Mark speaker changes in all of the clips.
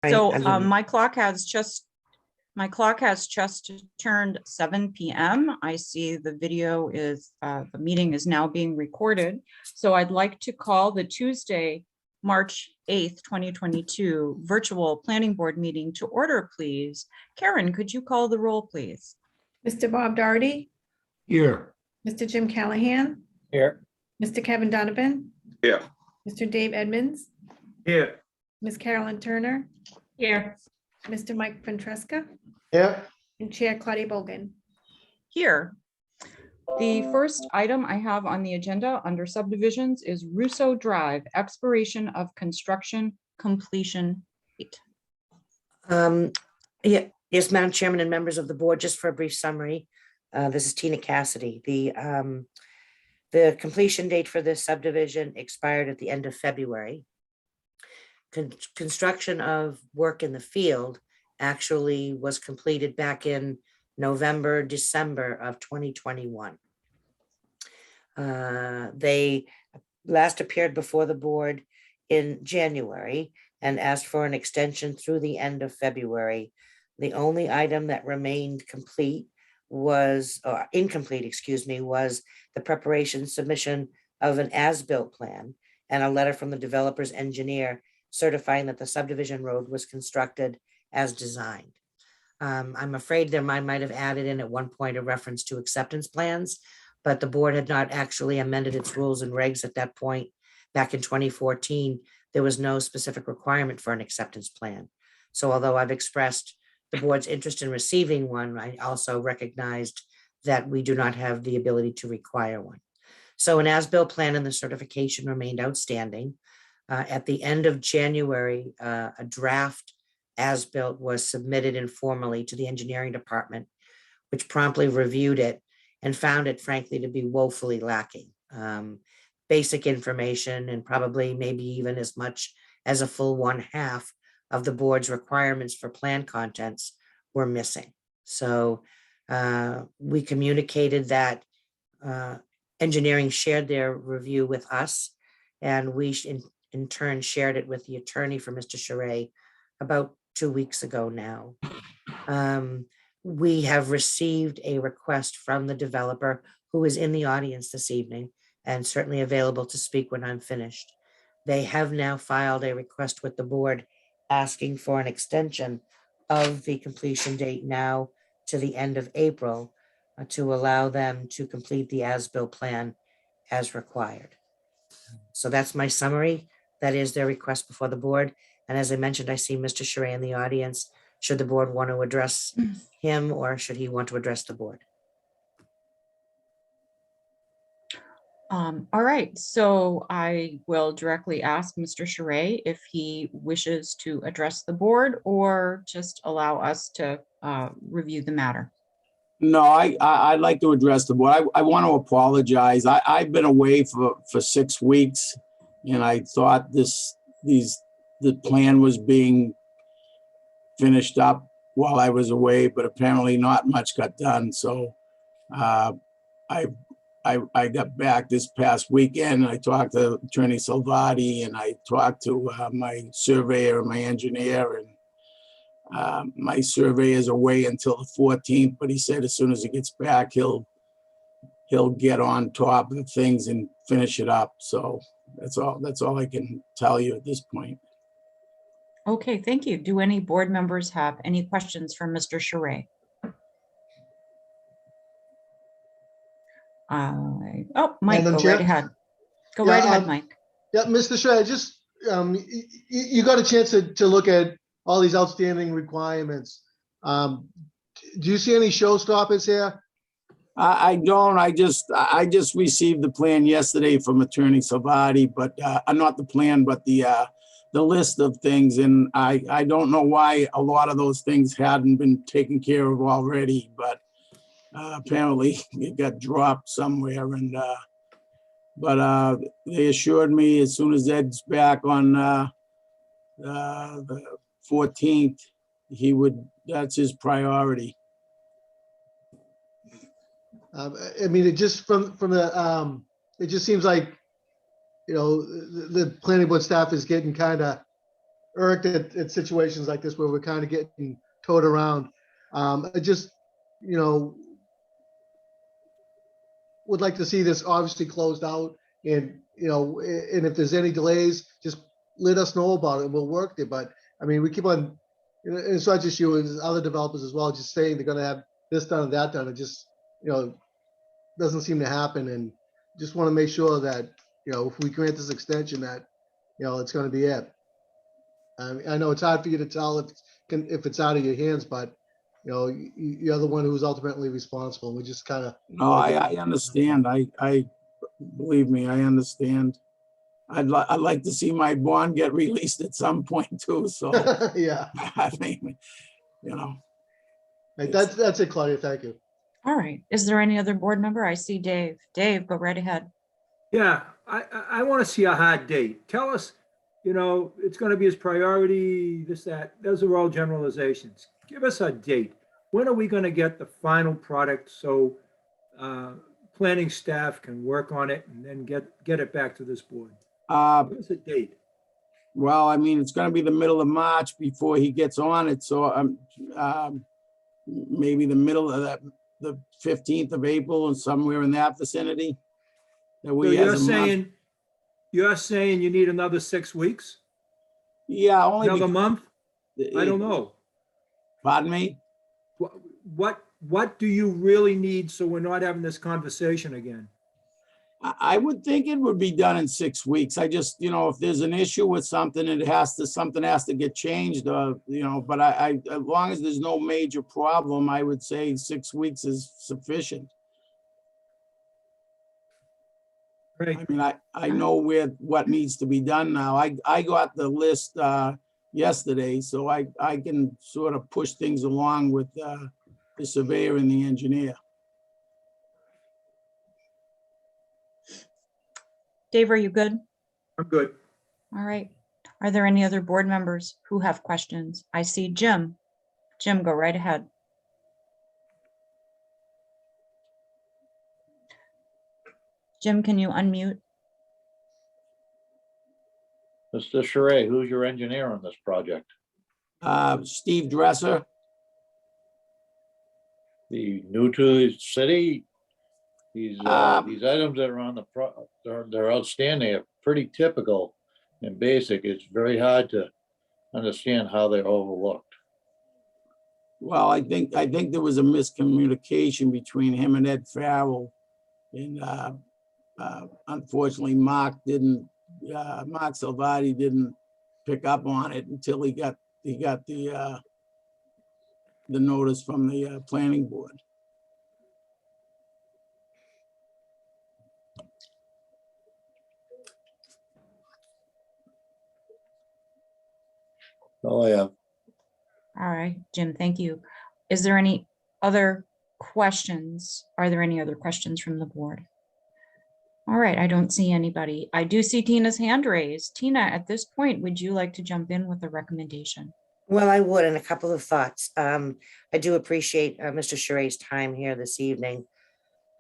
Speaker 1: So my clock has just turned 7 p.m. I see the video is, the meeting is now being recorded. So I'd like to call the Tuesday, March 8th, 2022 virtual planning board meeting to order, please. Karen, could you call the roll, please?
Speaker 2: Mr. Bob Doherty,
Speaker 3: Here.
Speaker 2: Mr. Jim Callahan,
Speaker 3: Here.
Speaker 2: Mr. Kevin Donovan,
Speaker 3: Here.
Speaker 2: Mr. Dave Edmonds,
Speaker 3: Here.
Speaker 2: Ms. Carolyn Turner,
Speaker 1: Here.
Speaker 2: Mr. Mike Ventresca,
Speaker 3: Here.
Speaker 2: and Chair Claudia Bogan.
Speaker 1: Here. The first item I have on the agenda under subdivisions is Russo Drive, expiration of construction completion date.
Speaker 4: Yes, Madam Chairman and members of the board, just for a brief summary. This is Tina Cassidy. The completion date for this subdivision expired at the end of February. Construction of work in the field actually was completed back in November, December of 2021. They last appeared before the board in January and asked for an extension through the end of February. The only item that remained incomplete, excuse me, was the preparation submission of an as-built plan and a letter from the developer's engineer certifying that the subdivision road was constructed as designed. I'm afraid I might have added in at one point a reference to acceptance plans, but the board had not actually amended its rules and regs at that point. Back in 2014, there was no specific requirement for an acceptance plan. So although I've expressed the board's interest in receiving one, I also recognized that we do not have the ability to require one. So an as-built plan and the certification remained outstanding. At the end of January, a draft as-built was submitted informally to the engineering department, which promptly reviewed it and found it frankly to be woefully lacking. Basic information and probably maybe even as much as a full 1/2 of the board's requirements for plan contents were missing. So we communicated that engineering shared their review with us, and we in turn shared it with the attorney for Mr. Charest about 2 weeks ago now. We have received a request from the developer, who is in the audience this evening and certainly available to speak when I'm finished. They have now filed a request with the board asking for an extension of the completion date now to the end of April to allow them to complete the as-built plan as required. So that's my summary. That is their request before the board. And as I mentioned, I see Mr. Charest in the audience. Should the board want to address him or should he want to address the board?
Speaker 1: All right, so I will directly ask Mr. Charest if he wishes to address the board or just allow us to review the matter.
Speaker 5: No, I'd like to address the board. I want to apologize. I've been away for 6 weeks, and I thought the plan was being finished up while I was away, but apparently not much got done. So I got back this past weekend. I talked to Attorney Salvati, and I talked to my surveyor and my engineer, and my surveyor is away until the 14th, but he said as soon as he gets back, he'll get on top of things and finish it up. So that's all I can tell you at this point.
Speaker 1: Okay, thank you. Do any board members have any questions for Mr. Charest? Mike, go right ahead. Go right ahead, Mike.
Speaker 6: Yeah, Mr. Charest, just you got a chance to look at all these outstanding requirements. Do you see any showstoppers here?
Speaker 5: I don't. I just received the plan yesterday from Attorney Salvati, but not the plan, but the list of things. And I don't know why a lot of those things hadn't been taken care of already, but apparently it got dropped somewhere. And but they assured me as soon as Ed's back on the 14th, that's his priority.
Speaker 6: I mean, it just from the it just seems like, you know, the planning board staff is getting kind of irked at situations like this where we're kind of getting towed around. I just, you know, would like to see this obviously closed out and, you know, and if there's any delays, just let us know about it and we'll work there. But I mean, we keep on, you know, it's not just you, it's other developers as well, just saying they're gonna have this done and that done. It just, you know, doesn't seem to happen. And just want to make sure that, you know, if we grant this extension that, you know, it's gonna be it. I know it's hard for you to tell if it's out of your hands, but, you know, you're the one who's ultimately responsible. We just kind of.
Speaker 5: No, I understand. Believe me, I understand. I'd like to see my bond get released at some point too, so,
Speaker 6: Yeah,
Speaker 5: I mean, you know.
Speaker 6: Right, that's it, Claudia. Thank you.
Speaker 1: All right. Is there any other board member? I see Dave. Dave, go right ahead.
Speaker 3: Yeah, I want to see a hard date. Tell us, you know, it's going to be his priority, this, that. Those are all generalizations. Give us a date. When are we going to get the final product so planning staff can work on it and then get it back to this board? Give us a date.
Speaker 5: Well, I mean, it's gonna be the middle of March before he gets on it, so maybe the middle of the 15th of April and somewhere in that vicinity. That
Speaker 3: So
Speaker 5: we has a month.
Speaker 3: you're saying you need another 6 weeks?
Speaker 5: Yeah, only
Speaker 3: Another month? I don't
Speaker 5: because-
Speaker 3: know.
Speaker 5: Pardon me?
Speaker 3: What do you really need so we're not having this conversation again?
Speaker 5: I would think it would be done in 6 weeks. I just, you know, if there's an issue with something, something has to get changed, you know, but I, as long as there's no major problem, I would say 6 weeks is sufficient.
Speaker 3: Right.
Speaker 5: I mean, I know what needs to be done now. I got the list yesterday, so I can sort of push things along with the surveyor and the engineer.
Speaker 1: Dave, are you good?
Speaker 3: I'm good.
Speaker 1: All right. Are there any other board members who have questions? I see Jim. Jim, go right ahead. Jim, can you unmute?
Speaker 7: Mr. Charest, who's your engineer on this project?
Speaker 5: Steve Dresser,
Speaker 7: The new to the city? These
Speaker 5: Um,
Speaker 7: items that are on they're outstanding, are pretty typical and basic. It's very hard to understand how they're overlooked.
Speaker 5: well, I think there was a miscommunication between him and Ed Farrell. And unfortunately, Mark Salvati didn't pick up on it until he got the notice from the planning board.
Speaker 7: Oh, yeah.
Speaker 1: All right, Jim, thank you. Is there any other questions? Are there any other questions from the board? All right, I don't see anybody. I do see Tina's hand raised. Tina, at this point, would you like to jump in with a recommendation?
Speaker 4: Well, I would, and a couple of thoughts. I do appreciate Mr. Charest's time here this evening.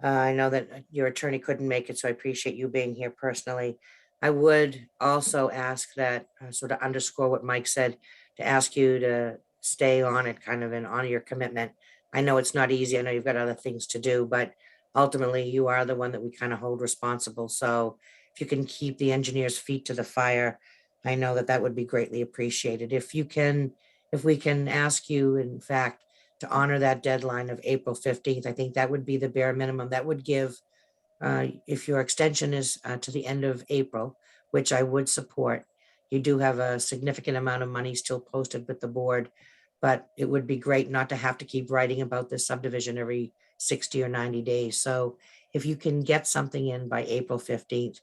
Speaker 4: I know that your attorney couldn't make it, so I appreciate you being here personally. I would also ask that, sort of underscore what Mike said, to ask you to stay on it kind of and honor your commitment. I know it's not easy. I know you've got other things to do, but ultimately you are the one that we kind of hold responsible. So if you can keep the engineer's feet to the fire, I know that that would be greatly appreciated. If we can ask you, in fact, to honor that deadline of April 15th, I think that would be the bare minimum. That would give, if your extension is to the end of April, which I would support, you do have a significant amount of money still posted with the board, but it would be great not to have to keep writing about this subdivision every 60 or 90 days. So if you can get something in by April 15th,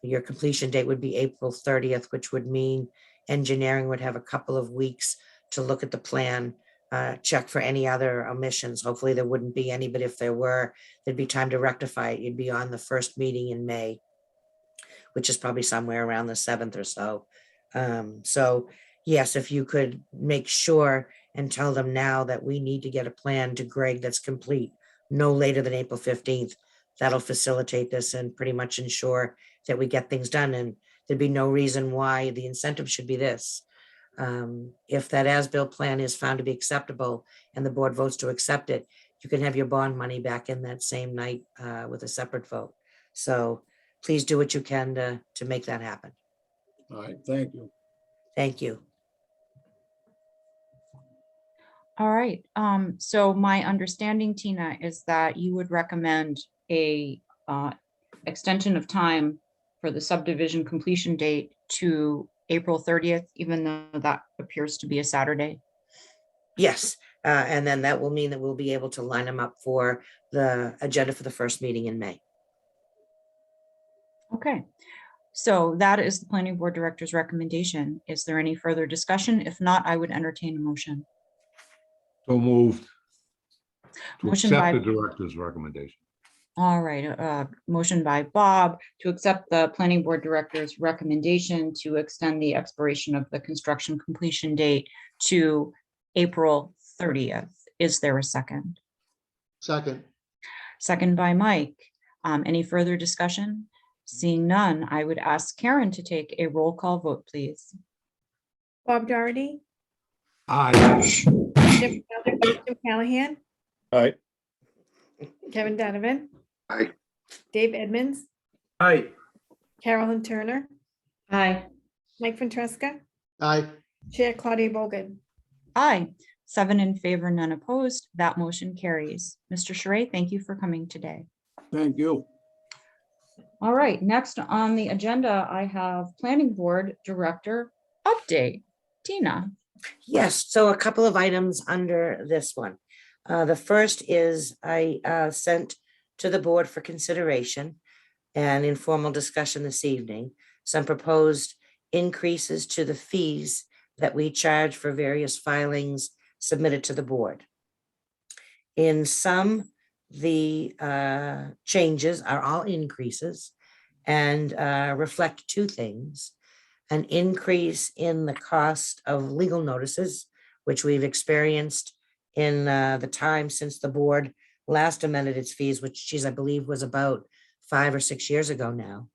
Speaker 4: your completion date would be April 30th, which would mean engineering would have a couple of weeks to look at the plan, check for any other omissions. Hopefully there wouldn't be any, but if there were, there'd be time to rectify it. You'd be on the first meeting in May, which is probably somewhere around the 7th or so. So yes, if you could make sure and tell them now that we need to get a plan to Greg that's complete no later than April 15th, that'll facilitate this and pretty much ensure that we get things done. And there'd be no reason why the incentive should be this. If that as-built plan is found to be acceptable and the board votes to accept it, you can have your bond money back in that same night with a separate vote. So please do what you can to make that happen.
Speaker 5: All right, thank you.
Speaker 4: Thank you.
Speaker 1: All right, so my understanding, Tina, is that you would recommend a extension of time for the subdivision completion date to April 30th, even though that appears to be a Saturday.
Speaker 4: Yes, and then that will mean that we'll be able to line them up for the agenda for the first meeting in May.
Speaker 1: Okay, so that is the planning board director's recommendation. Is there any further discussion? If not, I would entertain a motion.
Speaker 8: So moved. To
Speaker 1: Motion
Speaker 8: accept
Speaker 1: by-
Speaker 8: the director's recommendation.
Speaker 1: All right, motion by Bob to accept the planning board director's recommendation to extend the expiration of the construction completion date to April 30th. Is there a second?
Speaker 6: Second,
Speaker 1: Second by Mike. Any further discussion? Seeing none, I would ask Karen to take a roll call vote, please.
Speaker 2: Bob Doherty,
Speaker 8: Aye.
Speaker 2: Jim Callahan,
Speaker 7: All right,
Speaker 2: Kevin Donovan.
Speaker 8: Aye.
Speaker 2: Dave Edmonds,
Speaker 3: Aye.
Speaker 2: Carolyn Turner,
Speaker 1: Aye.
Speaker 2: Mike Ventresca,
Speaker 6: aye,
Speaker 2: Chair Claudia Bogan.
Speaker 1: Aye. 7 in favor, none opposed. That motion carries. Mr. Charest, thank you for coming today.
Speaker 5: Thank you.
Speaker 1: All right, next on the agenda, I have Planning Board Director update. Tina.
Speaker 4: Yes, so a couple of items under this one. The first is I sent to the board for consideration and informal discussion this evening, some proposed increases to the fees that we charge for various filings submitted to the board. In some, the changes are all increases and reflect two things: an increase in the cost of legal notices, which we've experienced in the time since the board last amended its fees, which, geez, I believe was about 5 or 6 years ago now.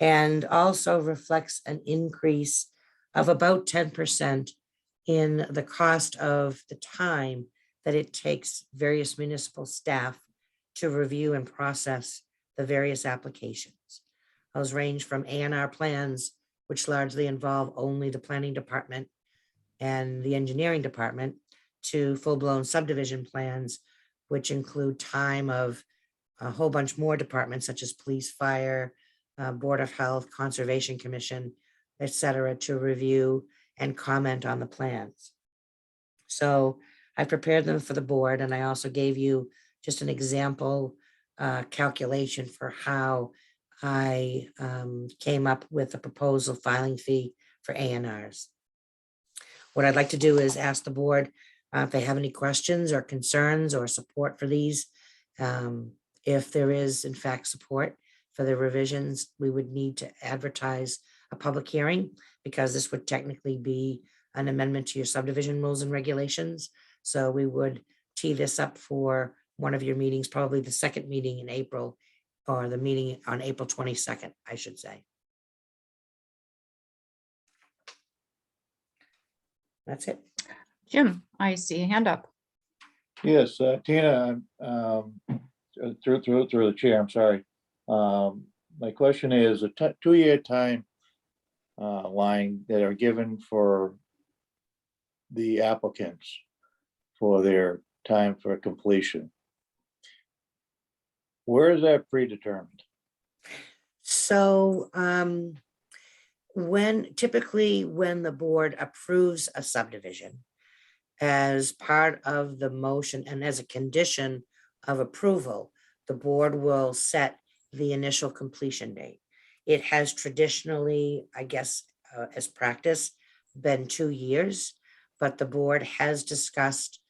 Speaker 4: And also reflects an increase of about 10% in the cost of the time that it takes various municipal staff to review and process the various applications. Those range from A&R plans, which largely involve only the planning department and the engineering department, to full-blown subdivision plans, which include time of a whole bunch more departments such as police, fire, Board of Health, Conservation Commission, et cetera, to review and comment on the plans. So I prepared them for the board, and I also gave you just an example calculation for how I came up with a proposal filing fee for A&Rs. What I'd like to do is ask the board if they have any questions or concerns or support for these. If there is in fact support for the revisions, we would need to advertise a public hearing, because this would technically be an amendment to your subdivision rules and regulations. So we would tee this up for one of your meetings, probably the second meeting in April, or the meeting on April 22nd, I should say. That's it.
Speaker 1: Jim, I see a hand up.
Speaker 7: yes, Tina, through the chair, I'm sorry. My question is a 2-year time line that are given for the applicants for their time for completion. Where is that predetermined?
Speaker 4: So typically when the board approves a subdivision, as part of the motion and as a condition of approval, the board will set the initial completion date. It has traditionally, I guess, as practice, been 2 years, but the board has discussed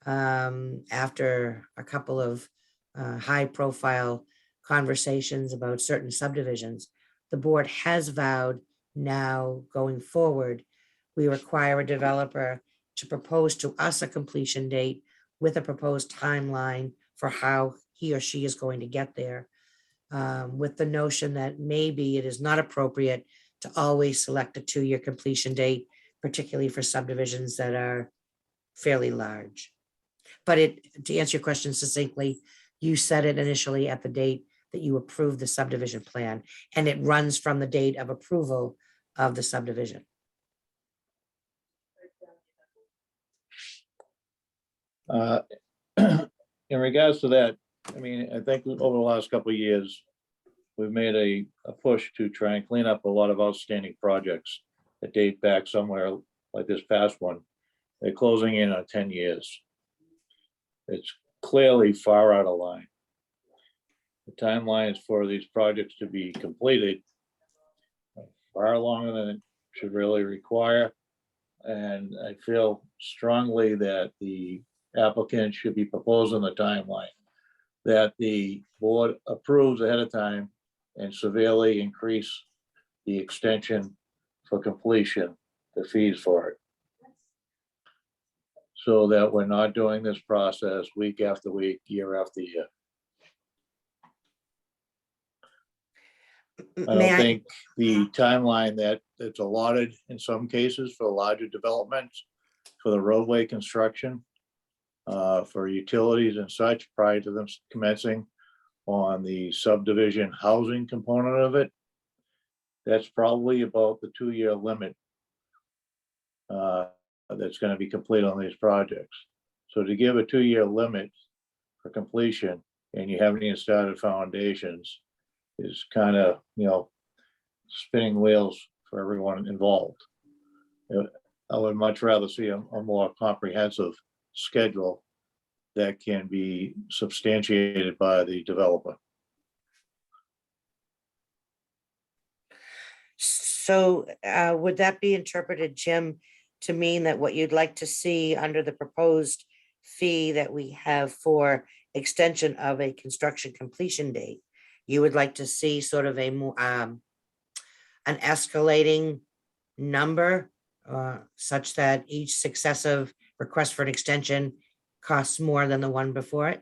Speaker 4: after a couple of high-profile conversations about certain subdivisions, the board has vowed now going forward, we require a developer to propose to us a completion date with a proposed timeline for how he or she is going to get there, with the notion that maybe it is not appropriate to always select a 2-year completion date, particularly for subdivisions that are fairly large. But to answer your question succinctly, you set it initially at the date that you approved the subdivision plan, and it runs from the date of approval of the subdivision.
Speaker 7: In regards to that, I mean, I think over the last couple of years, we've made a push to try and clean up a lot of outstanding projects that date back somewhere like this past one. They're closing in on 10 years. It's clearly far out of line. The timelines for these projects to be completed are far longer than it should really require. And I feel strongly that the applicant should be proposing the timeline that the board approves ahead of time and severely increase the extension for completion, the fees for it. So that we're not doing this process week after week, year after year. I
Speaker 4: May
Speaker 7: don't
Speaker 4: I,
Speaker 7: think the timeline that's allotted in some cases for larger developments, for the roadway construction, for utilities and such prior to them commencing on the subdivision housing component of it, that's probably about the 2-year limit that's going to be complete on these projects. So to give a 2-year limit for completion and you haven't even started foundations is kind of, spinning wheels for everyone involved. I would much rather see a more comprehensive schedule that can be substantiated by the developer.
Speaker 4: so would that be interpreted, Jim, to mean that what you'd like to see under the proposed fee that we have for extension of a construction completion date, you would like to see sort of a more an escalating number such that each successive request for an extension costs more than the one before it?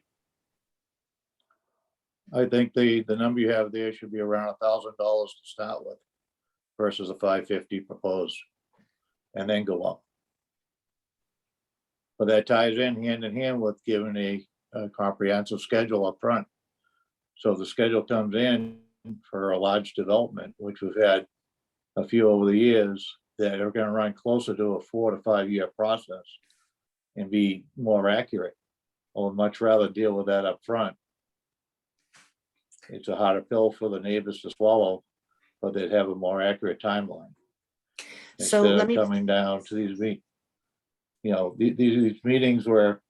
Speaker 7: I think the number you have there should be around $1,000 to start with versus the $550 proposed, and then go up. But that ties in hand with giving a comprehensive schedule up front. So if the schedule comes in for a large development, which we've had a few over the years, that are going to run closer to a 4 to 5 year process and be more accurate, I would much rather deal with that up front. It's a harder pill for the neighbors to swallow, but they'd have a more accurate timeline.
Speaker 4: So
Speaker 7: Instead
Speaker 4: let
Speaker 7: of
Speaker 4: me,
Speaker 7: coming down to these meetings where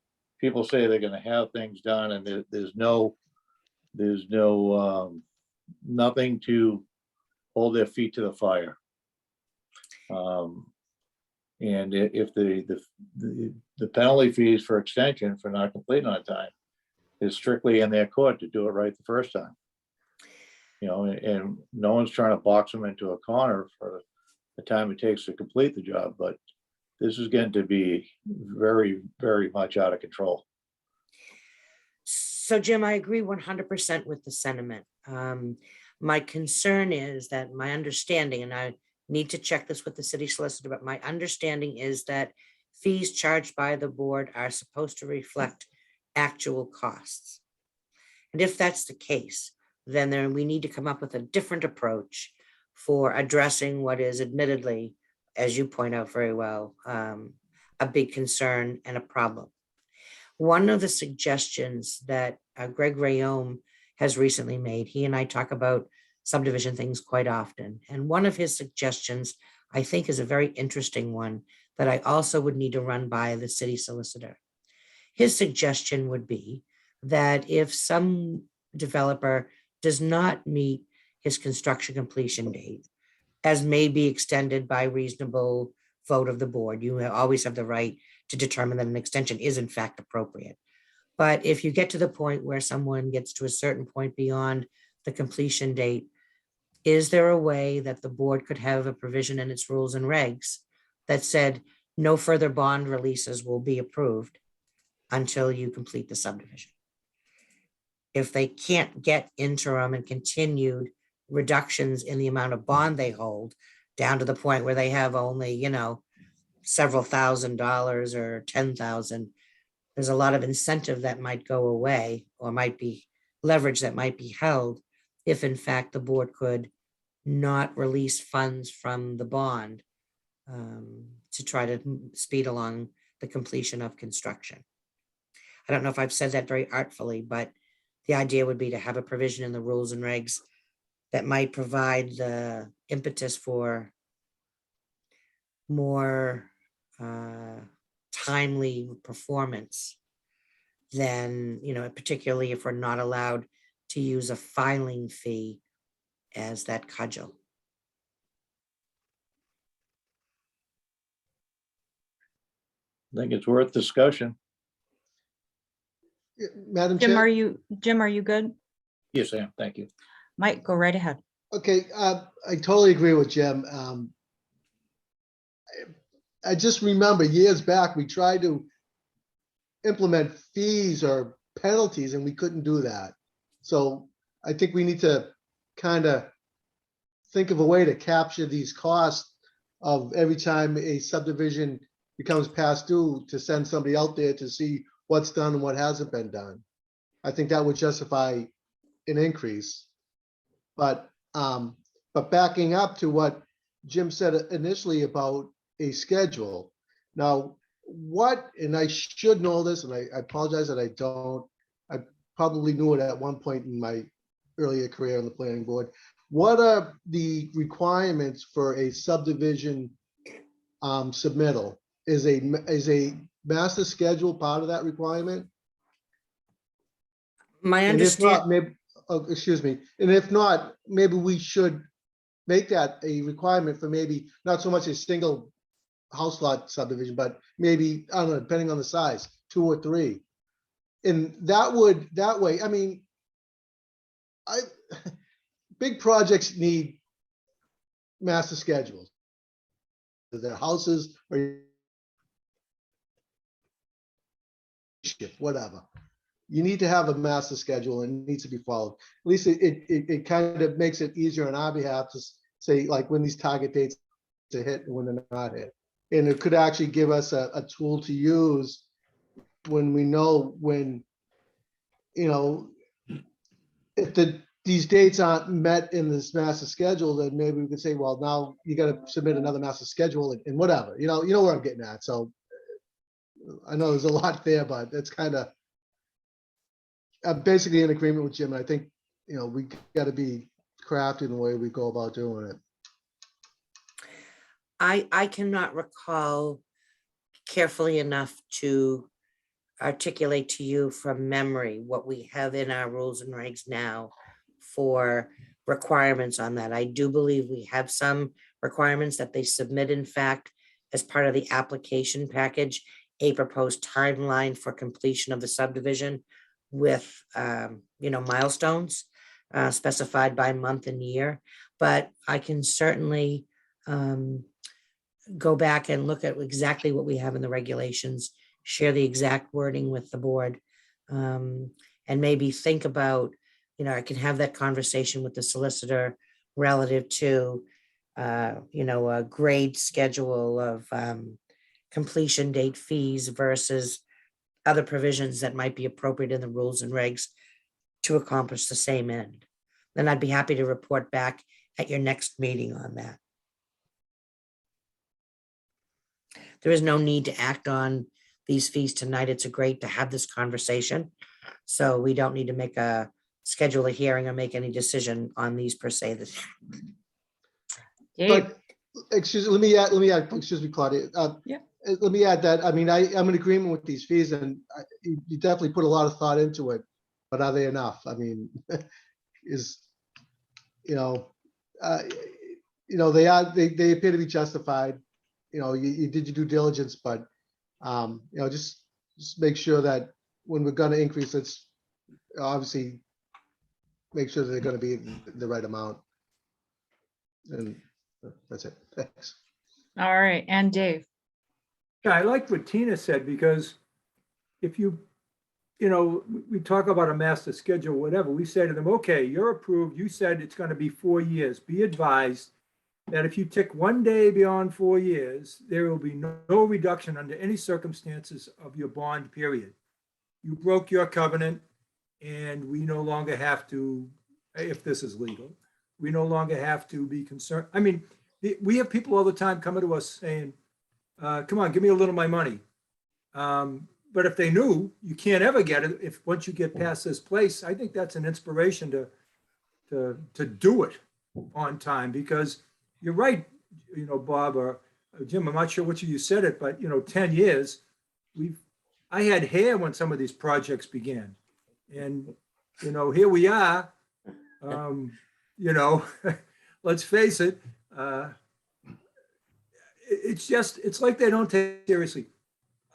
Speaker 7: people say they're going to have things done and there's nothing to hold their feet to the fire. And if the penalty fees for extension for not completing on time is strictly in their court to do it right the first time. And no one's trying to box them into a corner for the time it takes to complete the job, but this is getting to be very, very much out of control.
Speaker 4: so Jim, I agree 100% with the sentiment. My concern is that my understanding, and I need to check this with the city solicitor, but my understanding is that fees charged by the board are supposed to reflect actual costs. And if that's the case, then we need to come up with a different approach for addressing what is admittedly, as you point out very well, a big concern and a problem. One of the suggestions that Greg Rayome has recently made, he and I talk about subdivision things quite often, and one of his suggestions, I think, is a very interesting one that I also would need to run by the city solicitor. His suggestion would be that if some developer does not meet his construction completion date, as may be extended by reasonable vote of the board, you always have the right to determine that an extension is in fact appropriate. But if you get to the point where someone gets to a certain point beyond the completion date, is there a way that the board could have a provision in its rules and regs that said no further bond releases will be approved until you complete the subdivision? If they can't get interim and continued reductions in the amount of bond they hold down to the point where they have only, several $1,000s or 10,000, there's a lot of incentive that might go away or might be leverage that might be held if in fact the board could not release funds from the bond to try to speed along the completion of construction. I don't know if I've said that very artfully, but the idea would be to have a provision in the rules and regs that might provide the impetus for more timely performance than, particularly if we're not allowed to use a filing fee as that cudgel.
Speaker 7: I think it's worth discussion.
Speaker 6: Madam
Speaker 1: Jim,
Speaker 6: Chair?
Speaker 1: Jim, are you good?
Speaker 7: Yes, Sam, thank you.
Speaker 1: Mike, go right ahead.
Speaker 6: Okay, I totally agree with Jim. I just remember years back, we tried to implement fees or penalties and we couldn't do that. So I think we need to kind of think of a way to capture these costs of every time a subdivision becomes past due, to send somebody out there to see what's done and what hasn't been done. I think that would justify an increase. But backing up to what Jim said initially about a schedule. Now, and I should know this, and I apologize that I don't, I probably knew it at one point in my earlier career on the planning board. What are the requirements for a subdivision submittal? Is a master schedule part of that requirement?
Speaker 4: My
Speaker 6: And if not,
Speaker 4: understanding,
Speaker 6: maybe, oh, excuse me, and if not, maybe we should make that a requirement for maybe not so much a single house lot subdivision, but maybe, I don't know, depending on the size, 2 or 3. And that way, I mean, big projects need master schedules. Their houses or whatever. You need to have a master schedule and it needs to be followed. At least it kind of makes it easier on our behalf to say, like, when these target dates are hit and when they're not hit. And it could actually give us a tool to use when we know when, if these dates aren't met in this master schedule, then maybe we could say, well, now you got to submit another master schedule and whatever, you know where I'm getting at. So I know there's a lot there, but it's kind of, I'm basically in agreement with Jim. I think, we got to be crafty in the way we go about doing it.
Speaker 4: I cannot recall carefully enough to articulate to you from memory what we have in our rules and regs now for requirements on that. I do believe we have some requirements that they submit, in fact, as part of the application package, a proposed timeline for completion of the subdivision with, milestones specified by month and year. But I can certainly go back and look at exactly what we have in the regulations, share the exact wording with the board, and maybe think about, I can have that conversation with the solicitor relative to, a grade schedule of completion date fees versus other provisions that might be appropriate in the rules and regs to accomplish the same end. Then I'd be happy to report back at your next meeting on that. There is no need to act on these fees tonight. It's great to have this conversation. So we don't need to schedule a hearing or make any decision on these per se this.
Speaker 1: Dave,
Speaker 6: But, let me add, excuse me, Claudia.
Speaker 1: Yeah.
Speaker 6: Let me add that, I mean, I'm in agreement with these fees and you definitely put a lot of thought into it, but are they enough? I mean, they appear to be justified. You did your due diligence, but, just make sure that when we're gonna increase, it's obviously make sure that they're gonna be the right amount. And that's it. Thanks.
Speaker 1: all right, and Dave.
Speaker 3: Yeah, I like what Tina said, because if we talk about a master schedule, whatever, we say to them, okay, you're approved. You said it's going to be 4 years. Be advised, that if you tick one day beyond 4 years, there will be no reduction under any circumstances of your bond period. You broke your covenant, and we no longer have to, if this is legal, we no longer have to be concerned. I mean, we have people all the time coming to us saying, come on, give me a little of my money. But if they knew you can't ever get it, if once you get past this place, I think that's an inspiration to do it on time, because you're right, Bob or Jim, I'm not sure which of you said it, but 10 years, I had hair when some of these projects began. And, here we are, let's face it, it's like they don't take it seriously.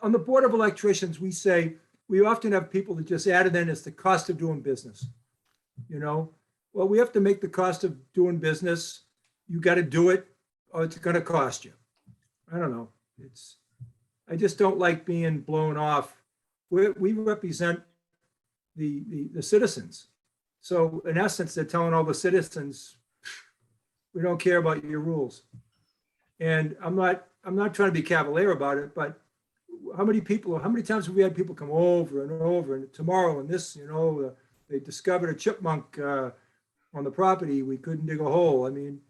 Speaker 3: On the Board of Electricians, we often have people that just add it in as the cost of doing business. Well, we have to make the cost of doing business. You got to do it, or it's going to cost you. I don't know. I just don't like being blown off. We represent the citizens. So in essence, they're telling all the citizens, we don't care about your rules. And I'm not trying to be cavalier about it, but how many times have we had people come over and over, and tomorrow and this, they discovered a chipmunk on the property, we couldn't dig a hole. I mean,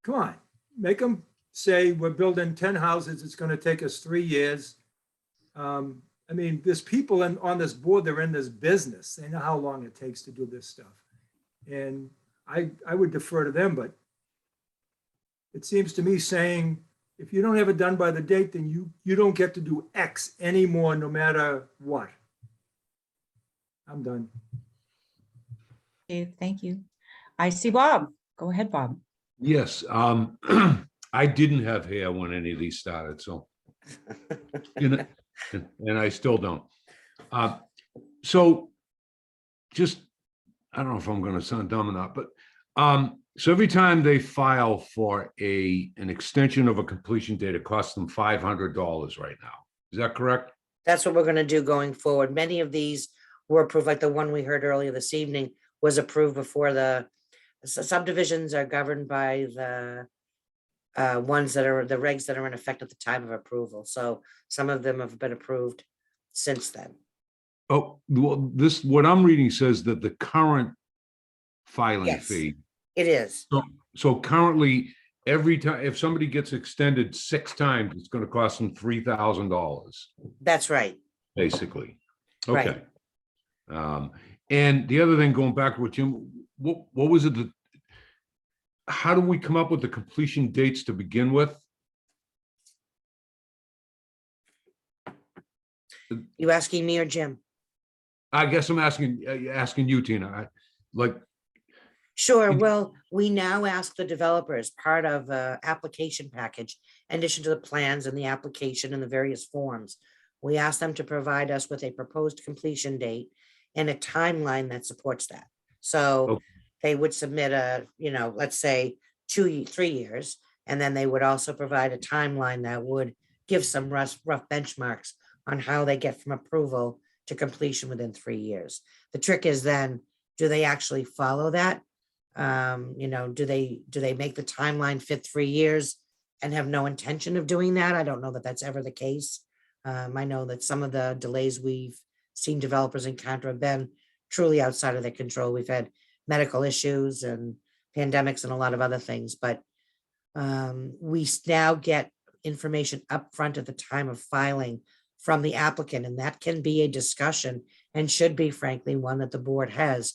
Speaker 3: come on, make them say we're building 10 houses, it's going to take us 3 years. I mean, there's people on this board, they're in this business. They know how long it takes to do this stuff. And I would defer to them, but it seems to me saying, if you don't have it done by the date, then you don't get to do X anymore, no matter what. I'm done.
Speaker 1: Okay, thank you. I see Bob. Go ahead, Bob.
Speaker 8: Yes, I didn't have hair when any of these started, so. And I still don't. So just, I don't know if I'm gonna sound dumb or not, but so every time they file for an extension of a completion date, it costs them $500 right now. Is that correct?
Speaker 4: That's what we're gonna do going forward. Many of these were approved, like the one we heard earlier this evening was approved before the subdivisions are governed by the ones that are the regs that are in effect at the time of approval. So some of them have been approved since then.
Speaker 8: Oh, well, what I'm reading says that the current filing
Speaker 4: Yes.
Speaker 8: fee.
Speaker 4: It is.
Speaker 8: So currently, every time, if somebody gets extended 6 times, it's gonna cost them $3,000,
Speaker 4: That's right.
Speaker 8: basically.
Speaker 4: Right.
Speaker 8: Okay. And the other thing, going back to what Jim, what was it that, how do we come up with the completion dates to begin with?
Speaker 4: You asking me or Jim?
Speaker 8: I guess I'm asking you, Tina.
Speaker 4: Sure.
Speaker 8: Could-
Speaker 4: Well, we now ask the developers, part of application package, in addition to the plans and the application and the various forms. We ask them to provide us with a proposed completion date and a timeline that supports that. So
Speaker 8: Okay.
Speaker 4: they would submit let's say 3 years, and then they would also provide a timeline that would give some rough benchmarks on how they get from approval to completion within 3 years. The trick is then, do they actually follow that? Do they make the timeline fit 3 years and have no intention of doing that? I don't know that that's ever the case. I know that some of the delays we've seen developers encounter have been truly outside of their control. We've had medical issues and pandemics and a lot of other things, but we now get information upfront at the time of filing from the applicant, and that can be a discussion and should be, frankly, one that the board has.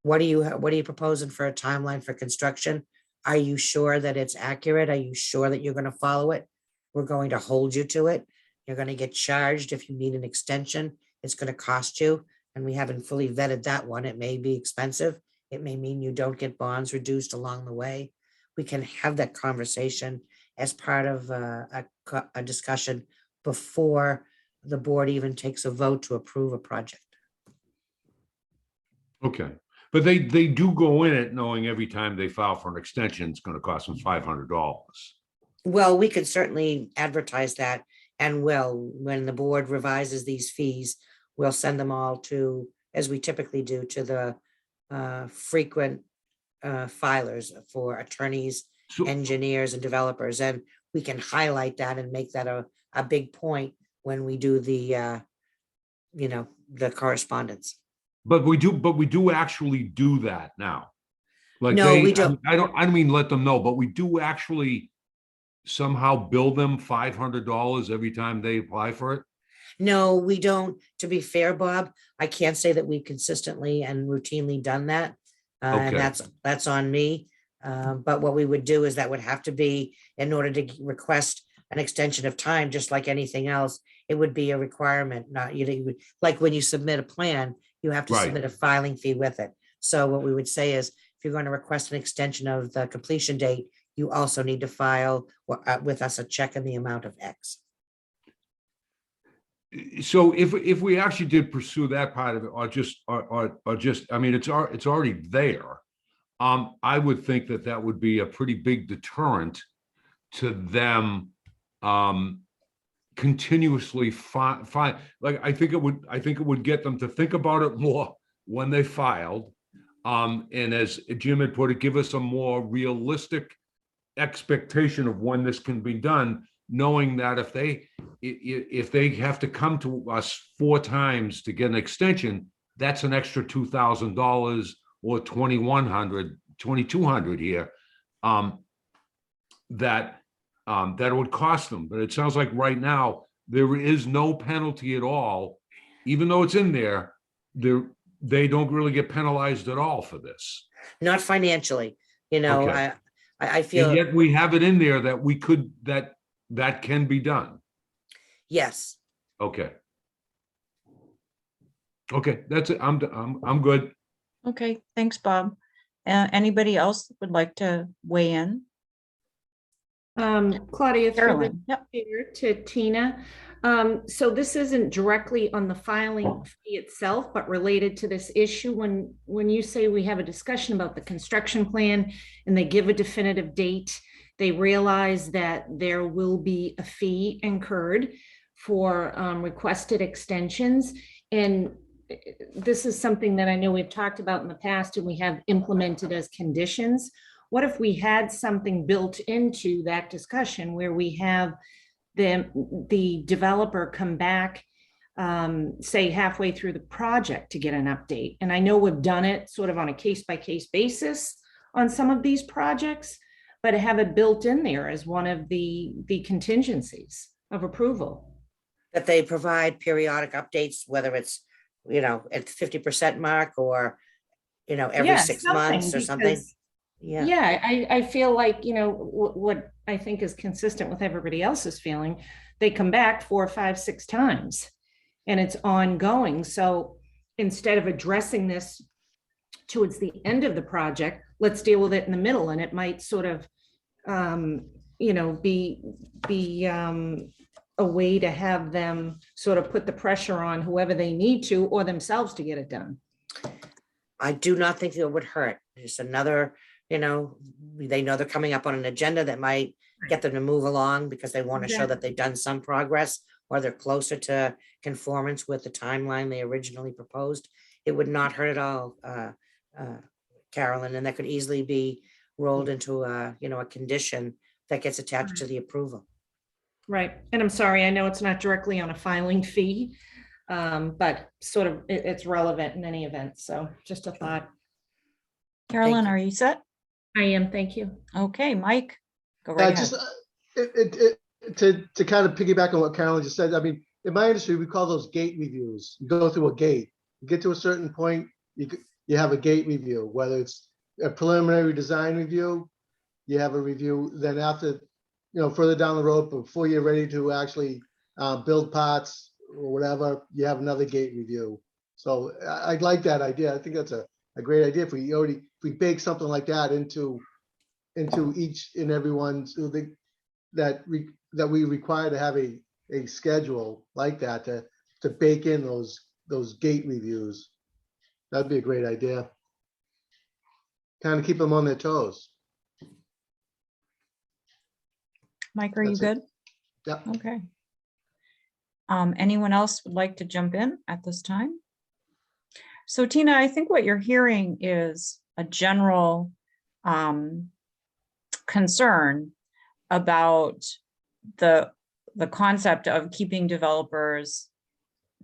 Speaker 4: What are you proposing for a timeline for construction? Are you sure that it's accurate? Are you sure that you're going to follow it? We're going to hold you to it. You're going to get charged if you need an extension. It's going to cost you, and we haven't fully vetted that one. It may be expensive. It may mean you don't get bonds reduced along the way. We can have that conversation as part of a discussion before the board even takes a vote to approve a project.
Speaker 8: Okay, but they do go in it knowing every time they file for an extension, it's gonna cost them $500.
Speaker 4: Well, we could certainly advertise that, and when the board revises these fees, we'll send them all to, as we typically do, to the frequent filers for attorneys
Speaker 8: So,
Speaker 4: engineers and developers, and we can highlight that and make that a big point when we do the, the correspondence.
Speaker 8: but we do actually do that now. Like
Speaker 4: No, we don't.
Speaker 8: I don't mean let them know, but we do actually somehow bill them $500 every time they apply for it.
Speaker 4: No, we don't. To be fair, Bob, I can't say that we've consistently and routinely done that. And
Speaker 8: Okay.
Speaker 4: that's on me. But what we would do is that would have to be in order to request an extension of time, just like anything else, it would be a requirement, not, you would, like when you submit a plan, you have to
Speaker 8: Right.
Speaker 4: submit a filing fee with it. So what we would say is, if you're going to request an extension of the completion date, you also need to file with us a check in the amount of X.
Speaker 8: So if we actually did pursue that part of it, or just, I mean, it's already there. I would think that would be a pretty big deterrent to them, continuously like, I think it would get them to think about it more when they filed. And as Jim had put it, give us a more realistic expectation of when this can be done, knowing that if they have to come to us 4 times to get an extension, that's an extra $2,000 or $2,200 here, that it would cost them. But it sounds like right now there is no penalty at all, even though it's in there. They don't really get penalized at all for this.
Speaker 4: Not financially, I
Speaker 8: And
Speaker 4: feel,
Speaker 8: yet we have it in there that we could, that can be done.
Speaker 4: yes.
Speaker 8: Okay. Okay, that's it. I'm good.
Speaker 1: Okay, thanks, Bob. Anybody else would like to weigh in?
Speaker 9: Claudia, through the
Speaker 1: Carolyn, yep.
Speaker 9: chair to Tina. So this isn't directly on the filing fee itself, but related to this issue. When you say we have a discussion about the construction plan and they give a definitive date, they realize that there will be a fee incurred for requested extensions. And this is something that I know we've talked about in the past and we have implemented as conditions. What if we had something built into that discussion where we have the developer come back, say halfway through the project to get an update? And I know we've done it sort of on a case-by-case basis on some of these projects, but have it built in there as one of the contingencies of approval.
Speaker 4: That they provide periodic updates, whether it's, at 50% mark or, every
Speaker 9: Yeah,
Speaker 4: 6 months or something.
Speaker 9: because-
Speaker 4: Yeah.
Speaker 9: Yeah, I feel like, what I think is consistent with everybody else's feeling, they come back 4, 5, 6 times and it's ongoing. So instead of addressing this towards the end of the project, let's deal with it in the middle. And it might sort of, be a way to have them sort of put the pressure on whoever they need to or themselves to get it done.
Speaker 4: I do not think it would hurt. Just another, they know they're coming up on an agenda that might get them to move along because they want to show that they've done some progress or they're closer to conformance with the timeline they originally proposed. It would not hurt at all, Carolyn, and that could easily be rolled into a condition that gets attached to the approval.
Speaker 9: Right. And I'm sorry, I know it's not directly on a filing fee, but sort of it's relevant in any event. So just a thought.
Speaker 1: Carolyn,
Speaker 4: you.
Speaker 1: are you set?
Speaker 9: I am. Thank you.
Speaker 1: Okay, Mike, go right ahead.
Speaker 6: Just to kind of piggyback on what Carolyn just said, I mean, in my industry, we call those gate reviews. You go through a gate, you get to a certain point, you have a gate review, whether it's a preliminary design review, you have a review, then after, further down the road, before you're ready to actually build parts or whatever, you have another gate review. So I like that idea. I think that's a great idea. If we bake something like that into each and every one, so that we require to have a schedule like that to bake in those gate reviews. That'd be a great idea. Kind of keep them on their toes.
Speaker 1: Mike, are you
Speaker 6: That's
Speaker 1: good?
Speaker 6: Yeah.
Speaker 1: Okay. Anyone else would like to jump in at this time? So Tina, I think what you're hearing is a general concern about the concept of keeping developers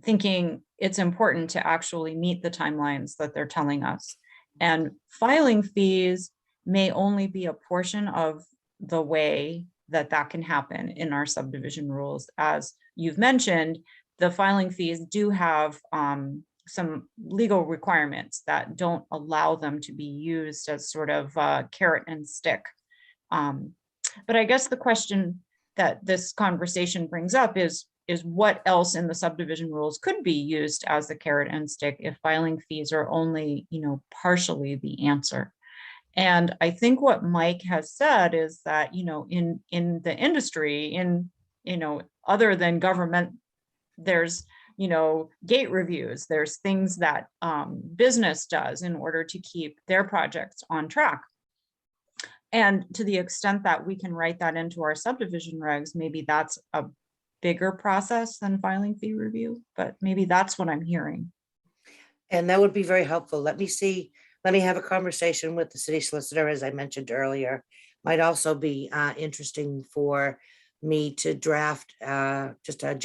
Speaker 1: thinking it's important to actually meet the timelines that they're telling us. And filing fees may only be a portion of the way that that can happen in our subdivision rules. As you've mentioned, the filing fees do have some legal requirements that don't allow them to be used as sort of carrot and stick. But I guess the question that this conversation brings up is what else in the subdivision rules could be used as the carrot and stick if filing fees are only, partially the answer. And I think what Mike has said is that, in the industry, other than government, there's, gate reviews, there's things that business does in order to keep their projects on track. And to the extent that we can write that into our subdivision regs, maybe that's a bigger process than filing fee review, but maybe that's what I'm hearing.
Speaker 4: And that would be very helpful. Let me have a conversation with the city solicitor, as I mentioned earlier. Might also be interesting for me to draft just a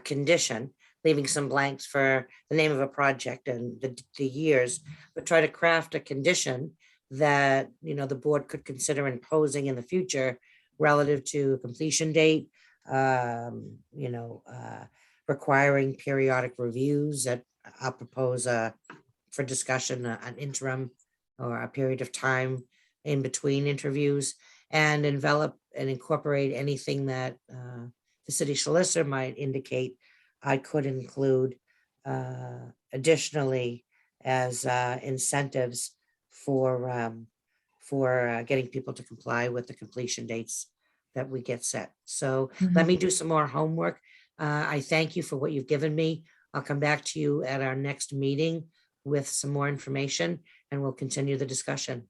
Speaker 4: condition, leaving some blanks for the name of a project and the years, but try to craft a condition that, the board could consider imposing in the future relative to completion date, requiring periodic reviews that I'll propose for discussion, an interim or a period of time in between interviews, and envelop and incorporate anything that the city solicitor might indicate I could include additionally as incentives for getting people to comply with the completion dates that we get set. So let me do some more homework. I thank you for what you've given me. I'll come back to you at our next meeting with some more information, and we'll continue the discussion.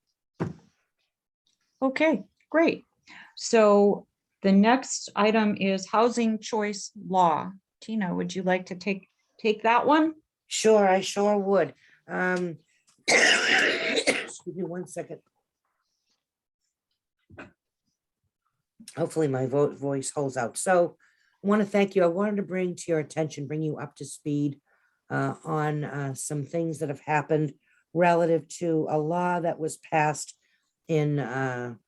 Speaker 1: Okay, great. So the next item is housing choice law. Tina, would you like to take that one?
Speaker 4: Sure, I sure would. Excuse me one second. Hopefully my voice holds out. So I want to thank you. I wanted to bring to your attention, bring you up to speed on some things that have happened relative to a law that was passed in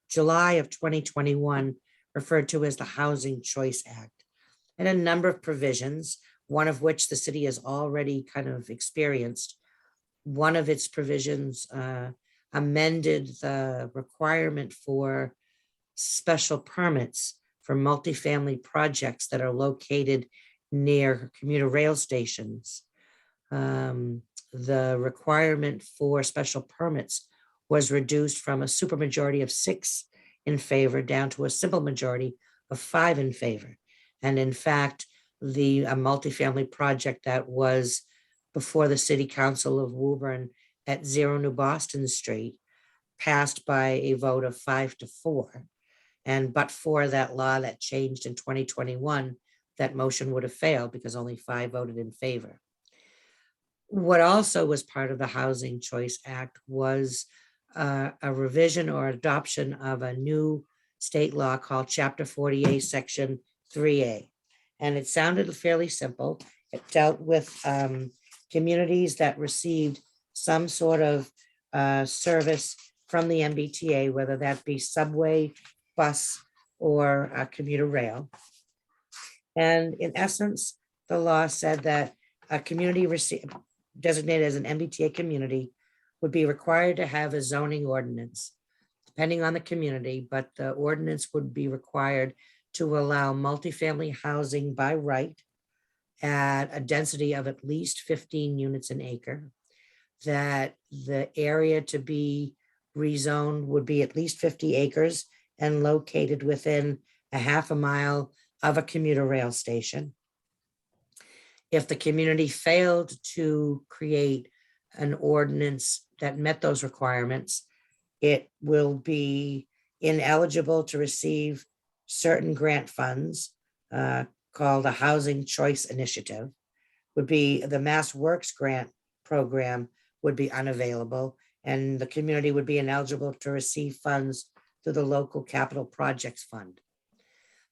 Speaker 4: July of 2021, referred to as the Housing Choice Act, and a number of provisions, one of which the city has already kind of experienced. One of its provisions amended the requirement for special permits for multifamily projects that are located near commuter rail stations. The requirement for special permits was reduced from a supermajority of 6 in favor down to a simple majority of 5 in favor. And in fact, a multifamily project that was before the City Council of Woburn at 0 New Boston Street passed by a vote of 5-4. And but for that law that changed in 2021, that motion would have failed because only 5 voted in favor. What also was part of the Housing Choice Act was a revision or adoption of a new state law called Chapter 48, Section 3A. And it sounded fairly simple. It dealt with communities that received some sort of service from the MBTA, whether that be subway, bus, or commuter rail. And in essence, the law said that a community designated as an MBTA community would be required to have a zoning ordinance, depending on the community, but the ordinance would be required to allow multifamily housing by right at a density of at least 15 units an acre, that the area to be rezoned would be at least 50 acres and located within a half a mile of a commuter rail station. If the community failed to create an ordinance that met those requirements, it will be ineligible to receive certain grant funds called a Housing Choice Initiative. Would be the Mass Works grant program would be unavailable, and the community would be ineligible to receive funds through the local capital projects fund.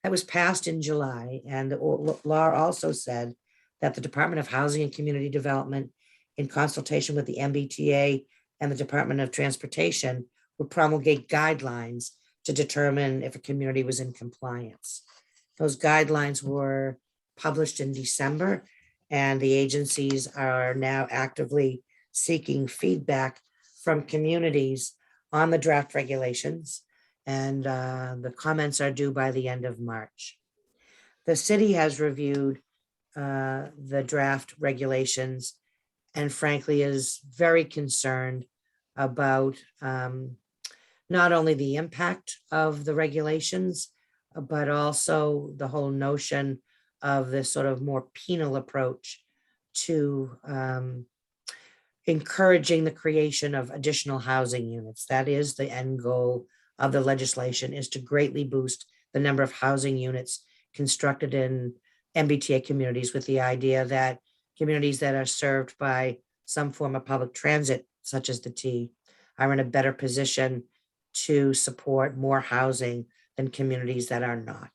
Speaker 4: That was passed in July, and the law also said that the Department of Housing and Community Development, in consultation with the MBTA and the Department of Transportation, would promulgate guidelines to determine if a community was in compliance. Those guidelines were published in December, and the agencies are now actively seeking feedback from communities on the draft regulations, and the comments are due by the end of March. The city has reviewed the draft regulations and frankly is very concerned about not only the impact of the regulations, but also the whole notion of this sort of more penal approach to encouraging the creation of additional housing units. That is the end goal of the legislation, is to greatly boost the number of housing units constructed in MBTA communities, with the idea that communities that are served by some form of public transit, such as the T, are in a better position to support more housing than communities that are not.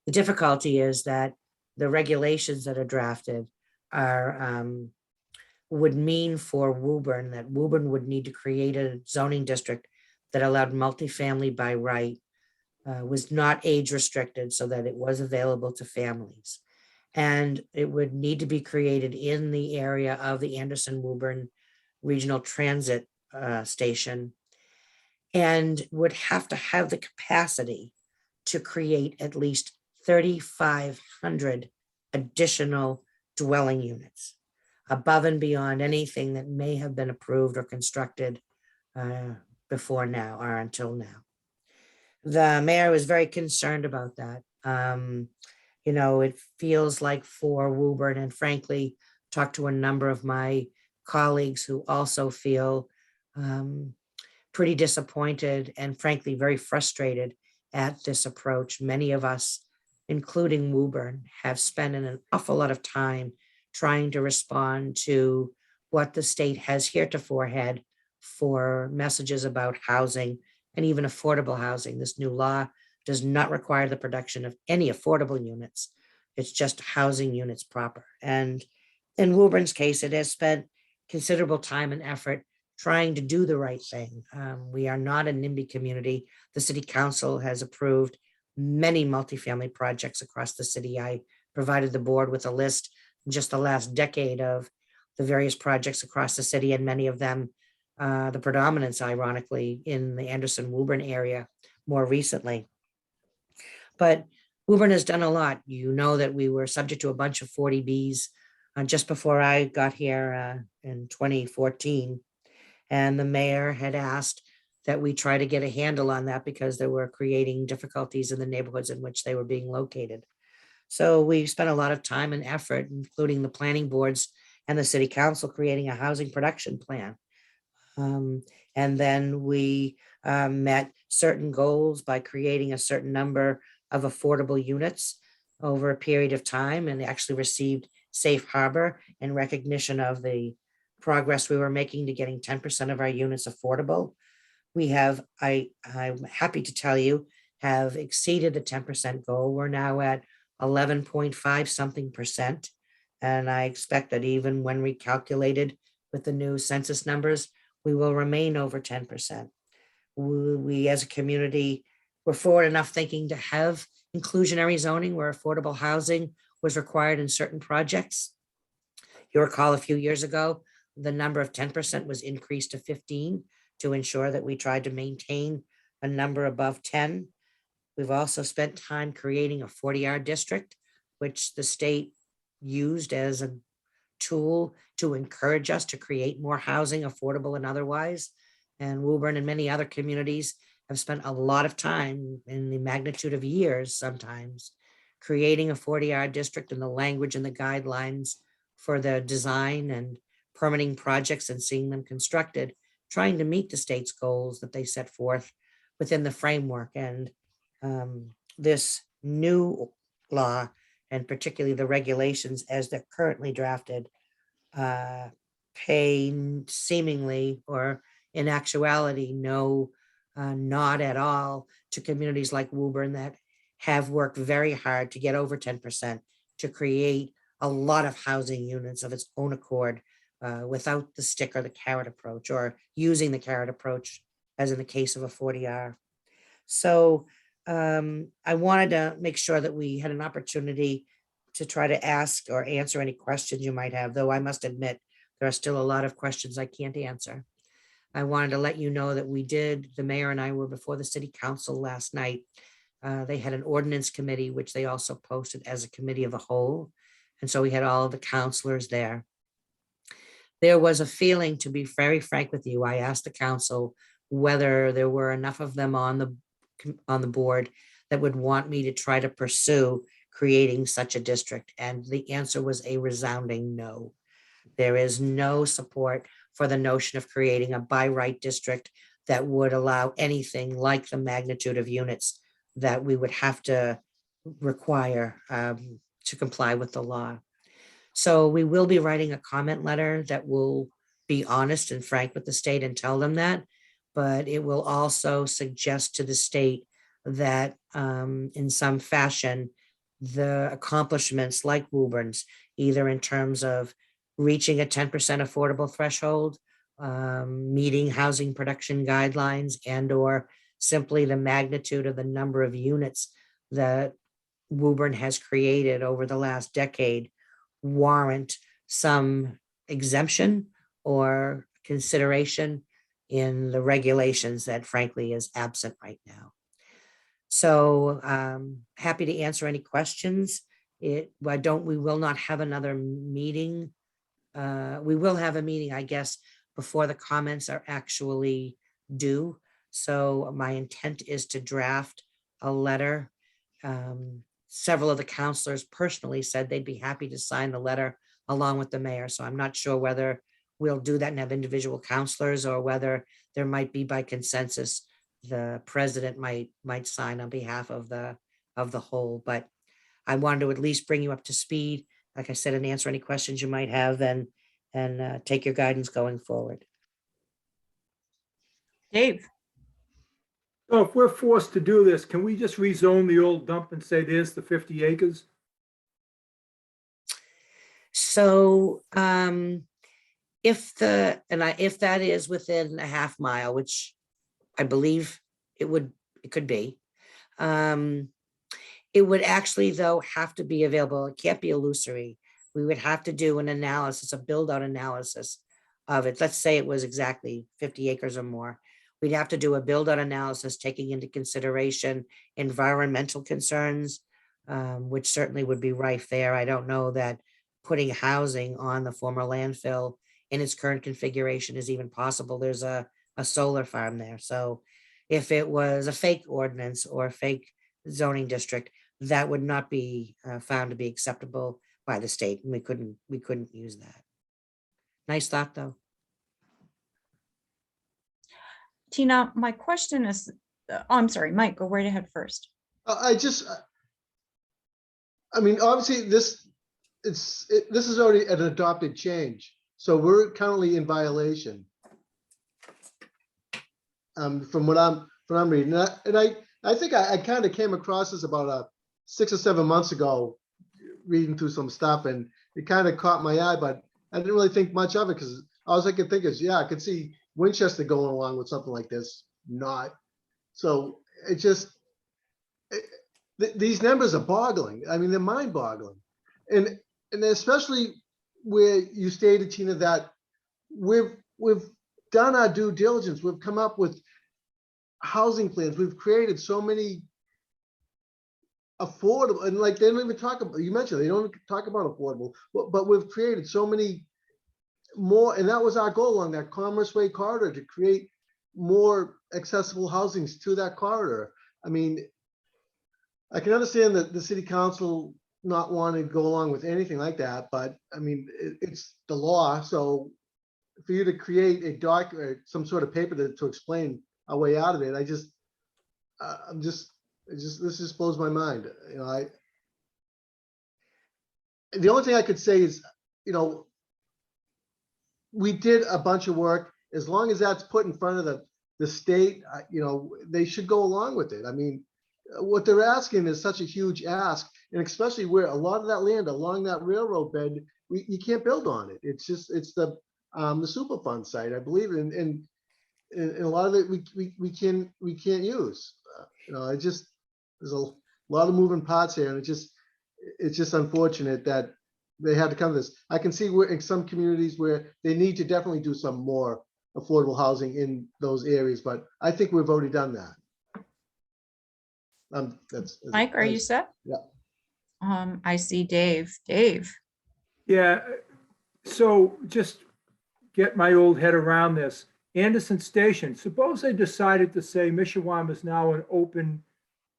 Speaker 4: The difficulty is that the regulations that are drafted are would mean for Woburn that Woburn would need to create a zoning district that allowed multifamily by right, was not age restricted so that it was available to families. And it would need to be created in the area of the Anderson-Woburn Regional Transit Station, and would have to have the capacity to create at least 3,500 additional dwelling units above and beyond anything that may have been approved or constructed before now or until now. The mayor was very concerned about that. You know, it feels like for Woburn, and frankly, talked to a number of my colleagues who also feel pretty disappointed and frankly very frustrated at this approach. Many of us, including Woburn, have spent an awful lot of time trying to respond to what the state has heretofore had for messages about housing and even affordable housing. This new law does not require the production of any affordable units. It's just housing units proper. And in Woburn's case, it has spent considerable time and effort trying to do the right thing. We are not a NIMBY community. The city council has approved many multifamily projects across the city. I provided the board with a list in just the last decade of the various projects across the city, and many of them, the predominance, ironically, in the Anderson-Woburn area more recently. But Woburn has done a lot. You know that we were subject to a bunch of 40Bs just before I got here in 2014. And the mayor had asked that we try to get a handle on that because they were creating difficulties in the neighborhoods in which they were being located. So we spent a lot of time and effort, including the planning boards and the city council, creating a housing production plan. And then we met certain goals by creating a certain number of affordable units over a period of time, and actually received safe harbor in recognition of the progress we were making to getting 10% of our units affordable. We have, I'm happy to tell you, have exceeded the 10% goal. We're now at 11.5 something percent. And I expect that even when recalculated with the new census numbers, we will remain over 10%. We as a community were forward enough thinking to have inclusionary zoning where affordable housing was required in certain projects. You recall a few years ago, the number of 10% was increased to 15 to ensure that we tried to maintain a number above 10. We've also spent time creating a 40R district, which the state used as a tool to encourage us to create more housing, affordable and otherwise. And Woburn and many other communities have spent a lot of time, in the magnitude of years sometimes, creating a 40R district and the language and the guidelines for the design and permitting projects and seeing them constructed, trying to meet the state's goals that they set forth within the framework. And this new law, and particularly the regulations as they're currently drafted, pay seemingly, or in actuality, no nod at all to communities like Woburn that have worked very hard to get over 10% to create a lot of housing units of its own accord without the stick or the carrot approach, or using the carrot approach, as in the case of a 40R. So I wanted to make sure that we had an opportunity to try to ask or answer any questions you might have, though I must admit there are still a lot of questions I can't answer. I wanted to let you know that the mayor and I were before the city council last night. They had an ordinance committee, which they also posted as a committee of the whole. And so we had all of the counselors there. There was a feeling, to be very frank with you, I asked the council whether there were enough of them on the board that would want me to try to pursue creating such a district. And the answer was a resounding no. There is no support for the notion of creating a by right district that would allow anything like the magnitude of units that we would have to require to comply with the law. So we will be writing a comment letter that will be honest and frank with the state and tell them that, but it will also suggest to the state that in some fashion, the accomplishments like Woburn's, either in terms of reaching a 10% affordable threshold, meeting housing production guidelines, and or simply the magnitude of the number of units that Woburn has created over the last decade warrant some exemption or consideration in the regulations that frankly is absent right now. So happy to answer any questions. We will not have another meeting. We will have a meeting, I guess, before the comments are actually due. So my intent is to draft a letter. Several of the counselors personally said they'd be happy to sign the letter along with the mayor. So I'm not sure whether we'll do that and have individual counselors, or whether there might be by consensus, the president might sign on behalf of the whole. But I wanted to at least bring you up to speed, like I said, and answer any questions you might have, and take your guidance going forward.
Speaker 1: Dave,
Speaker 3: So if we're forced to do this, can we just rezone the old dump and say there's the 50 acres?
Speaker 4: So if that is within a half mile, which I believe it could be, it would actually though have to be available. It can't be illusory. We would have to do an analysis, a build out analysis of it. Let's say it was exactly 50 acres or more. We'd have to do a build out analysis taking into consideration environmental concerns, which certainly would be rife there. I don't know that putting housing on the former landfill in its current configuration is even possible. There's a solar farm there. So if it was a fake ordinance or a fake zoning district, that would not be found to be acceptable by the state, and we couldn't use that. Nice thought, though.
Speaker 1: Tina, my question is, I'm sorry, Mike, go right ahead first.
Speaker 6: I mean, obviously this is already an adopted change, so we're currently in violation. From what I'm reading, and I think I kind of came across this about 6 or 7 months ago, reading through some stuff, and it kind of caught my eye, but I didn't really think much of it, because all I could think is, yeah, I could see Winchester going along with something like this, not. So it just, these numbers are boggling. I mean, they're mind boggling. And especially where you stated, Tina, that we've done our due diligence. We've come up with housing plans. We've created so many affordable, and like, they don't even talk about, you mentioned, they don't talk about affordable, but we've created so many more, and that was our goal along that Commerce Way corridor, to create more accessible housings to that corridor. I mean, I can understand that the city council not wanting to go along with anything like that, but I mean, it's the law. So for you to create a doc or some sort of paper to explain our way out of it, this just blows my mind. You know, the only thing I could say is, you know, we did a bunch of work. As long as that's put in front of the state, they should go along with it. I mean, what they're asking is such a huge ask, and especially where a lot of that land along that railroad bed, you can't build on it. It's the Superfund site, I believe, and a lot of it we can't use. There's a lot of moving parts here, and it's just unfortunate that they had to come to this. I can see where in some communities where they need to definitely do some more affordable housing in those areas, but I think we've already done that.
Speaker 1: Mike, are you set?
Speaker 6: Yeah.
Speaker 1: I see Dave. Dave.
Speaker 3: Yeah, so just get my old head around this. Anderson Station, suppose they decided to say Mishawam is now an open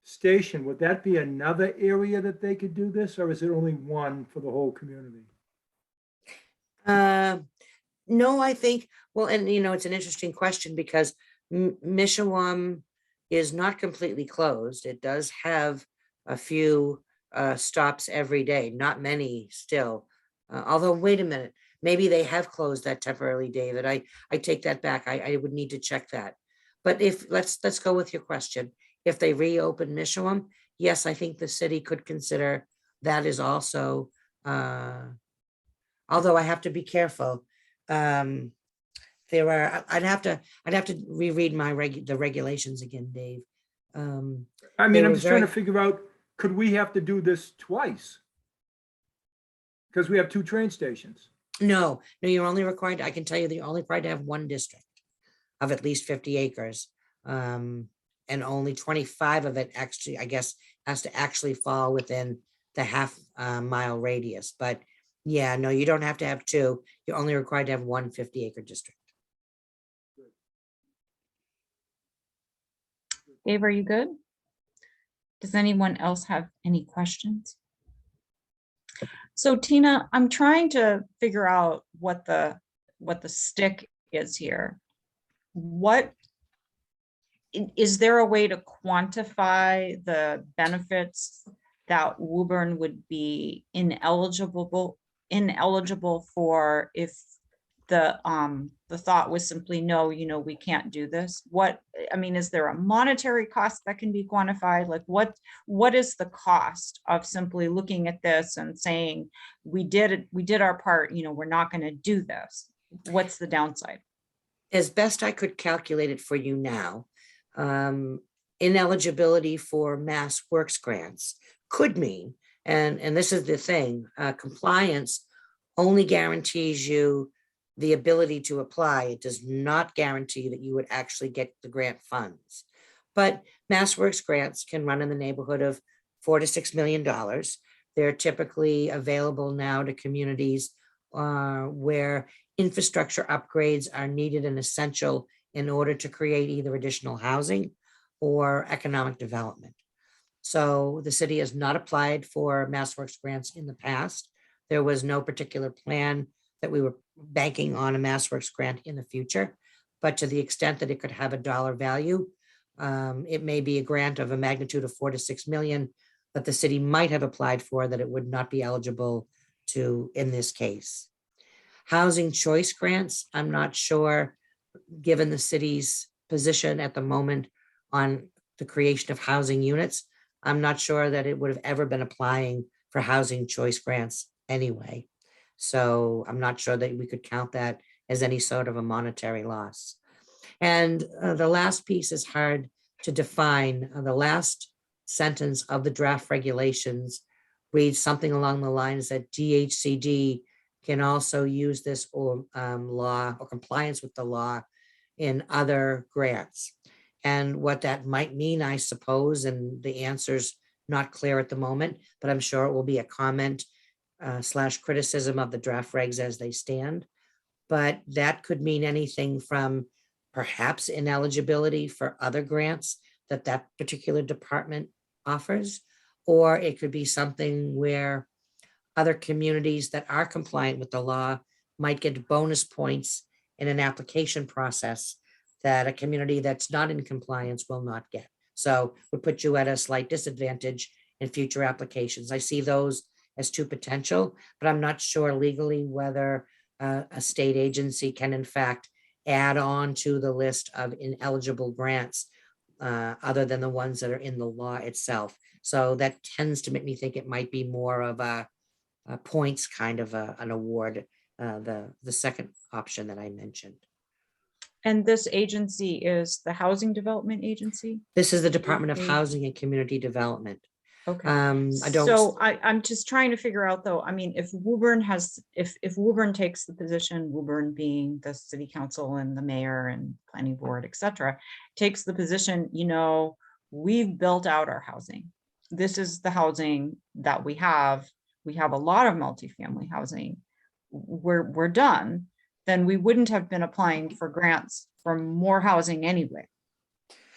Speaker 3: station. Would that be another area that they could do this, or is it only one for the whole community?
Speaker 4: No, I think, well, and it's an interesting question because Mishawam is not completely closed. It does have a few stops every day, not many still. Although, wait a minute, maybe they have closed that temporarily, David. I take that back. I would need to check that. But let's go with your question. If they reopen Mishawam, yes, I think the city could consider that is also, although I have to be careful. I'd have to reread the regulations again, Dave.
Speaker 3: I mean, I'm just trying to figure out, could we have to do this twice? Because we have 2 train stations.
Speaker 4: No, you're only required, I can tell you, you're only required to have one district of at least 50 acres. And only 25 of it actually, I guess, has to actually fall within the half-mile radius. But yeah, no, you don't have to have 2. You're only required to have one 50-acre district.
Speaker 1: Dave, are you good? Does anyone else have any questions? So Tina, I'm trying to figure out what the stick is here. Is there a way to quantify the benefits that Woburn would be ineligible for if the thought was simply, no, we can't do this? Is there a monetary cost that can be quantified? Like what is the cost of simply looking at this and saying, we did our part, we're not going to do this? What's the downside?
Speaker 4: As best I could calculate it for you now, ineligibility for Mass Works grants could mean, and this is the thing, compliance only guarantees you the ability to apply. It does not guarantee that you would actually get the grant funds. But Mass Works grants can run in the neighborhood of $4 to $6 million. They're typically available now to communities where infrastructure upgrades are needed and essential in order to create either additional housing or economic development. So the city has not applied for Mass Works grants in the past. There was no particular plan that we were banking on a Mass Works grant in the future, but to the extent that it could have a dollar value, it may be a grant of a magnitude of $4 to $6 million that the city might have applied for that it would not be eligible to in this case. Housing choice grants, I'm not sure, given the city's position at the moment on the creation of housing units, I'm not sure that it would have ever been applying for housing choice grants anyway. So I'm not sure that we could count that as any sort of a monetary loss. And the last piece is hard to define. The last sentence of the draft regulations reads something along the lines that DHCD can also use this law or compliance with the law in other grants. And what that might mean, I suppose, and the answer's not clear at the moment, but I'm sure it will be a comment / criticism of the draft regs as they stand. But that could mean anything from perhaps ineligibility for other grants that particular department offers, or it could be something where other communities that are compliant with the law might get bonus points in an application process that a community that's not in compliance will not get. So would put you at a slight disadvantage in future applications. I see those as 2 potential, but I'm not sure legally whether a state agency can in fact add on to the list of ineligible grants other than the ones that are in the law itself. So that tends to make me think it might be more of a points kind of an award, the second option that I mentioned.
Speaker 1: And this agency is the Housing Development Agency?
Speaker 4: This is the Department of
Speaker 1: Okay.
Speaker 4: Housing and Community Development.
Speaker 1: Okay.
Speaker 4: I don't.
Speaker 1: So I'm just trying to figure out though, I mean, if Woburn has, if Woburn takes the position, Woburn being the city council and the mayor and planning board, et cetera, takes the position, you know, we've built out our housing. This is the housing that we have. We have a lot of multifamily housing. We're done. Then we wouldn't have been applying for grants for more housing anyway.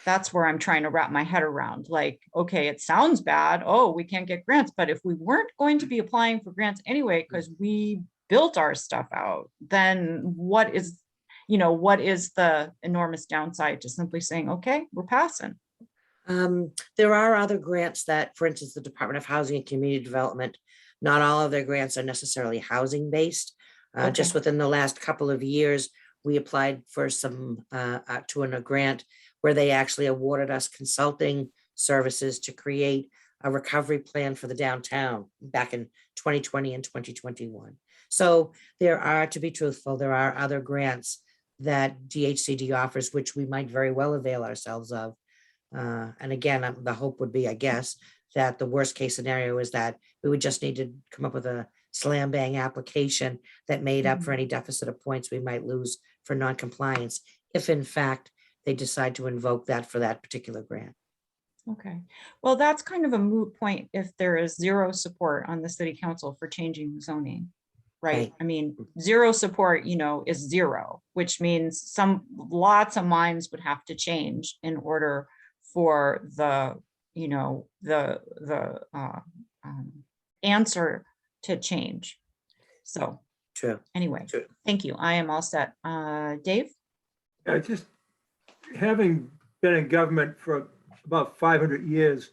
Speaker 1: That's where I'm trying to wrap my head around. Like, okay, it sounds bad. Oh, we can't get grants. But if we weren't going to be applying for grants anyway, because we built our stuff out, then what is the enormous downside to simply saying, okay, we're passing?
Speaker 4: There are other grants that, for instance, the Department of Housing and Community Development, not all of their grants are necessarily housing based. Just
Speaker 1: Okay.
Speaker 4: within the last couple of years, we applied for some to a grant where they actually awarded us consulting services to create a recovery plan for the downtown back in 2020 and 2021. So there are, to be truthful, there are other grants that DHCD offers, which we might very well avail ourselves of. And again, the hope would be, I guess, that the worst case scenario is that we would just need to come up with a slam bang application that made up for any deficit of points we might lose for non-compliance, if in fact they decide to invoke that for that particular grant.
Speaker 1: Okay, well, that's kind of a moot point if there is zero support on the city council for changing the zoning. Right?
Speaker 4: Right.
Speaker 1: I mean, zero support, is zero, which means lots of minds would have to change in order for the answer to change. So
Speaker 4: True.
Speaker 1: anyway,
Speaker 4: True.
Speaker 1: thank you. I am all set. Dave?
Speaker 3: Just having been in government for about 500 years,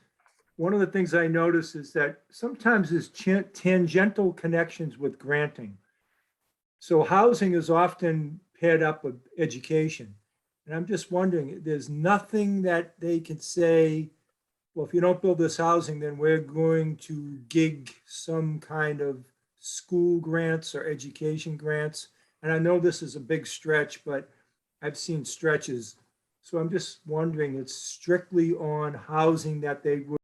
Speaker 3: one of the things I notice is that sometimes there's tangential connections with granting. So housing is often paired up with education. And I'm just wondering, there's nothing that they can say, well, if you don't build this housing, then we're going to gig some kind of school grants or education grants. And I know this is a big stretch, but I've seen stretches. So I'm just wondering, it's strictly on housing that they would